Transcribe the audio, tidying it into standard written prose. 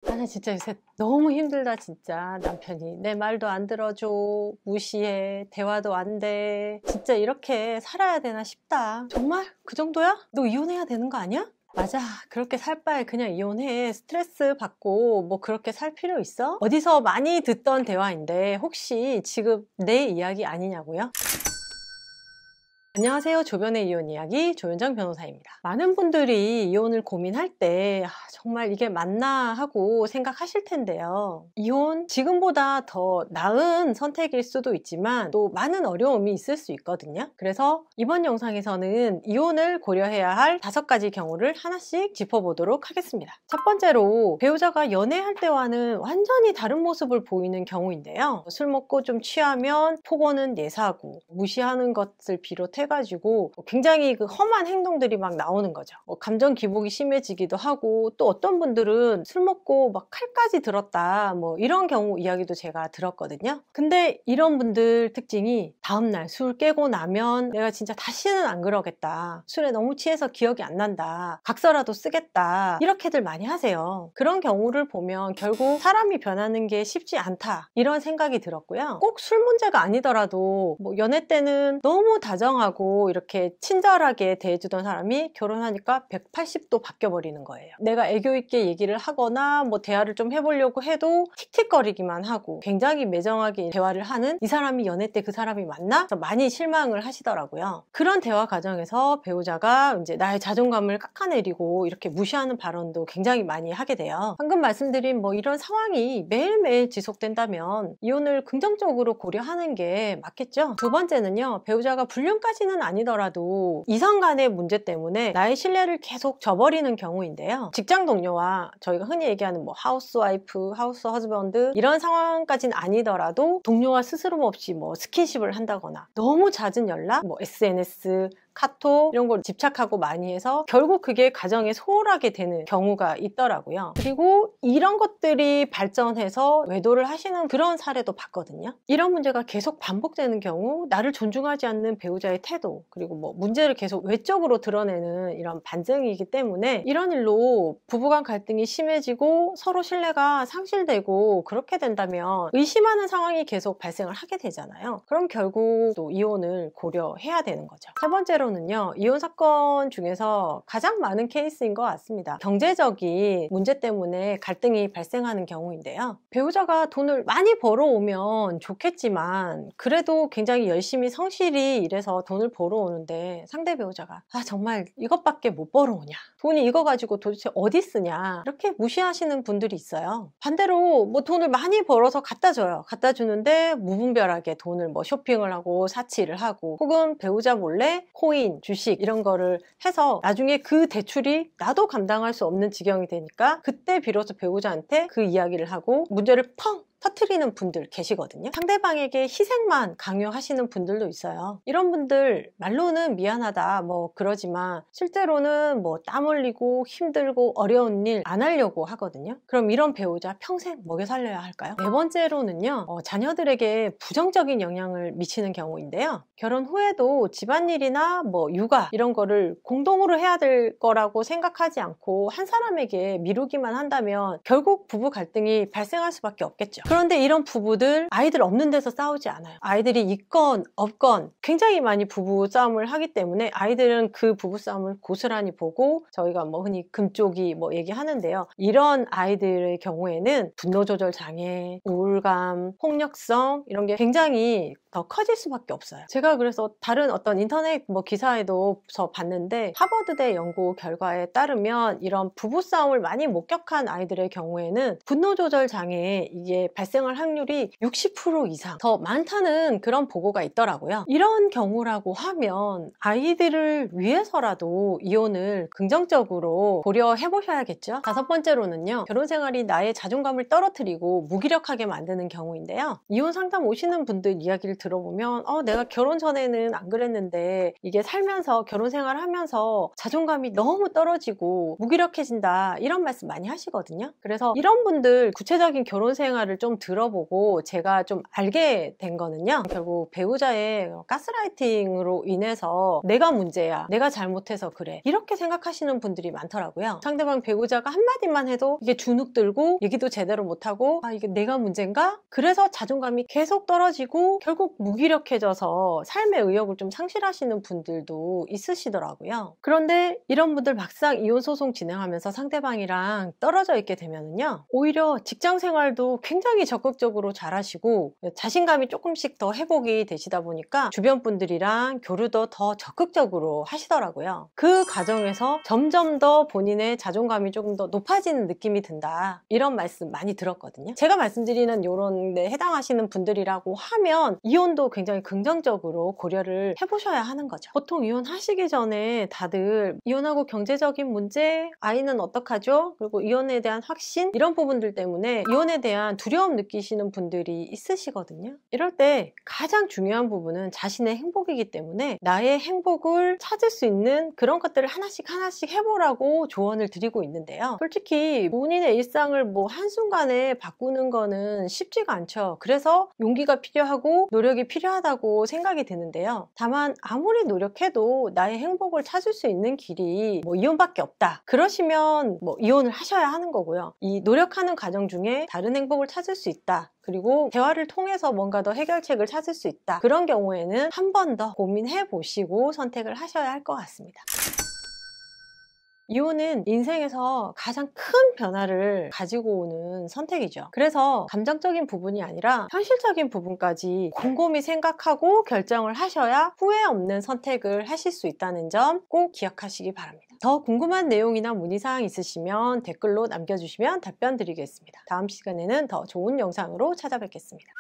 나 진짜 요새 너무 힘들다. 진짜 남편이 내 말도 안 들어줘, 무시해, 대화도 안 돼. 진짜 이렇게 살아야 되나 싶다. 정말? 그 정도야? 너 이혼해야 되는 거 아니야? 맞아, 그렇게 살 바에 그냥 이혼해. 스트레스 받고 뭐 그렇게 살 필요 있어? 어디서 많이 듣던 대화인데 혹시 지금 내 이야기 아니냐고요? 안녕하세요. 조변의 이혼 이야기 조윤정 변호사입니다. 많은 분들이 이혼을 고민할 때 정말 이게 맞나 하고 생각하실 텐데요. 이혼 지금보다 더 나은 선택일 수도 있지만 또 많은 어려움이 있을 수 있거든요. 그래서 이번 영상에서는 이혼을 고려해야 할 5가지 경우를 하나씩 짚어보도록 하겠습니다. 첫 번째로 배우자가 연애할 때와는 완전히 다른 모습을 보이는 경우인데요. 술 먹고 좀 취하면 폭언은 예사고 무시하는 것을 비롯해 가지고 굉장히 그 험한 행동들이 막 나오는 거죠. 감정 기복이 심해지기도 하고, 또 어떤 분들은 술 먹고 막 칼까지 들었다, 뭐 이런 경우 이야기도 제가 들었거든요. 근데 이런 분들 특징이 다음날 술 깨고 나면 내가 진짜 다시는 안 그러겠다, 술에 너무 취해서 기억이 안 난다, 각서라도 쓰겠다, 이렇게들 많이 하세요. 그런 경우를 보면 결국 사람이 변하는 게 쉽지 않다, 이런 생각이 들었고요. 꼭 술 문제가 아니더라도 뭐 연애 때는 너무 다정하고 이렇게 친절하게 대해주던 사람이 결혼하니까 180도 바뀌어버리는 거예요. 내가 애교 있게 얘기를 하거나 뭐 대화를 좀 해보려고 해도 틱틱거리기만 하고 굉장히 매정하게 대화를 하는 이 사람이 연애 때 그 사람이 맞나? 많이 실망을 하시더라고요. 그런 대화 과정에서 배우자가 이제 나의 자존감을 깎아내리고 이렇게 무시하는 발언도 굉장히 많이 하게 돼요. 방금 말씀드린 뭐 이런 상황이 매일매일 지속된다면 이혼을 긍정적으로 고려하는 게 맞겠죠. 두 번째는요, 배우자가 불륜까지는 아니더라도 이성 간의 문제 때문에 나의 신뢰를 계속 저버리는 경우인데요. 직장 동료와 저희가 흔히 얘기하는 뭐 하우스와이프, 하우스 허즈번드 이런 상황까지는 아니더라도 동료와 스스럼 없이 뭐 스킨십을 한다거나 너무 잦은 연락, 뭐 SNS, 카톡 이런 걸 집착하고 많이 해서 결국 그게 가정에 소홀하게 되는 경우가 있더라고요. 그리고 이런 것들이 발전해서 외도를 하시는 그런 사례도 봤거든요. 이런 문제가 계속 반복되는 경우, 나를 존중하지 않는 배우자의 태도, 그리고 뭐 문제를 계속 외적으로 드러내는 이런 반증이기 때문에 이런 일로 부부간 갈등이 심해지고 서로 신뢰가 상실되고, 그렇게 된다면 의심하는 상황이 계속 발생을 하게 되잖아요. 그럼 결국 또 이혼을 고려해야 되는 거죠. 세 번째로는요, 이혼 사건 중에서 가장 많은 케이스인 것 같습니다. 경제적인 문제 때문에 갈등이 발생하는 경우인데요. 배우자가 돈을 많이 벌어오면 좋겠지만 그래도 굉장히 열심히 성실히 일해서 돈을 벌어오는데 상대 배우자가 정말 이것밖에 못 벌어오냐, 돈이 이거 가지고 도대체 어디 쓰냐, 이렇게 무시하시는 분들이 있어요. 반대로 뭐 돈을 많이 벌어서 갖다 줘요. 갖다 주는데 무분별하게 돈을 뭐 쇼핑을 하고 사치를 하고, 혹은 배우자 몰래 코인, 주식 이런 거를 해서 나중에 그 대출이 나도 감당할 수 없는 지경이 되니까 그때 비로소 배우자한테 그 이야기를 하고 문제를 펑 터트리는 분들 계시거든요. 상대방에게 희생만 강요하시는 분들도 있어요. 이런 분들 말로는 미안하다 뭐 그러지만 실제로는 뭐 땀 흘리고 힘들고 어려운 일 안 하려고 하거든요. 그럼 이런 배우자 평생 먹여 살려야 할까요? 네 번째로는요, 자녀들에게 부정적인 영향을 미치는 경우인데요. 결혼 후에도 집안일이나 뭐 육아 이런 거를 공동으로 해야 될 거라고 생각하지 않고 한 사람에게 미루기만 한다면 결국 부부 갈등이 발생할 수밖에 없겠죠. 그런데 이런 부부들 아이들 없는 데서 싸우지 않아요. 아이들이 있건 없건 굉장히 많이 부부 싸움을 하기 때문에 아이들은 그 부부 싸움을 고스란히 보고, 저희가 뭐 흔히 금쪽이 뭐 얘기하는데요. 이런 아이들의 경우에는 분노 조절 장애, 우울감, 폭력성 이런 게 굉장히 더 커질 수밖에 없어요. 제가 그래서 다른 어떤 인터넷 뭐 기사에도 봤는데 하버드대 연구 결과에 따르면 이런 부부싸움을 많이 목격한 아이들의 경우에는 분노 조절 장애 이게 발생할 확률이 60% 이상 더 많다는 그런 보고가 있더라고요. 이런 경우라고 하면 아이들을 위해서라도 이혼을 긍정적으로 고려해 보셔야겠죠. 5번째로는요, 결혼 생활이 나의 자존감을 떨어뜨리고 무기력하게 만드는 경우인데요. 이혼 상담 오시는 분들 이야기를 들어보면 내가 결혼 전에는 안 그랬는데 이게 살면서 결혼 생활하면서 자존감이 너무 떨어지고 무기력해진다, 이런 말씀 많이 하시거든요. 그래서 이런 분들 구체적인 결혼 생활을 좀 좀 들어보고 제가 좀 알게 된 거는요, 결국 배우자의 가스라이팅으로 인해서 내가 문제야, 내가 잘못해서 그래, 이렇게 생각하시는 분들이 많더라고요. 상대방 배우자가 한마디만 해도 이게 주눅 들고 얘기도 제대로 못하고, 아, 이게 내가 문제인가? 그래서 자존감이 계속 떨어지고 결국 무기력해져서 삶의 의욕을 좀 상실하시는 분들도 있으시더라고요. 그런데 이런 분들 막상 이혼 소송 진행하면서 상대방이랑 떨어져 있게 되면은요, 오히려 직장 생활도 굉장히 적극적으로 잘하시고 자신감이 조금씩 더 회복이 되시다 보니까 주변 분들이랑 교류도 더 적극적으로 하시더라고요. 그 과정에서 점점 더 본인의 자존감이 조금 더 높아지는 느낌이 든다, 이런 말씀 많이 들었거든요. 제가 말씀드리는 이런 데 해당하시는 분들이라고 하면 이혼도 굉장히 긍정적으로 고려를 해보셔야 하는 거죠. 보통 이혼하시기 전에 다들 이혼하고 경제적인 문제, 아이는 어떡하죠? 그리고 이혼에 대한 확신, 이런 부분들 때문에 이혼에 대한 두려움 느끼시는 분들이 있으시거든요. 이럴 때 가장 중요한 부분은 자신의 행복이기 때문에 나의 행복을 찾을 수 있는 그런 것들을 하나씩 해보라고 조언을 드리고 있는데요. 솔직히 본인의 일상을 뭐 한순간에 바꾸는 거는 쉽지가 않죠. 그래서 용기가 필요하고 노력이 필요하다고 생각이 드는데요. 다만 아무리 노력해도 나의 행복을 찾을 수 있는 길이 뭐 이혼밖에 없다, 그러시면 뭐 이혼을 하셔야 하는 거고요. 이 노력하는 과정 중에 다른 행복을 찾을 수 있다, 그리고 대화를 통해서 뭔가 더 해결책을 찾을 수 있다, 그런 경우에는 한 번 더 고민해 보시고 선택을 하셔야 할 것 같습니다. 이혼은 인생에서 가장 큰 변화를 가지고 오는 선택이죠. 그래서 감정적인 부분이 아니라 현실적인 부분까지 곰곰이 생각하고 결정을 하셔야 후회 없는 선택을 하실 수 있다는 점 꼭 기억하시기 바랍니다. 더 궁금한 내용이나 문의사항 있으시면 댓글로 남겨주시면 답변 드리겠습니다. 다음 시간에는 더 좋은 영상으로 찾아뵙겠습니다.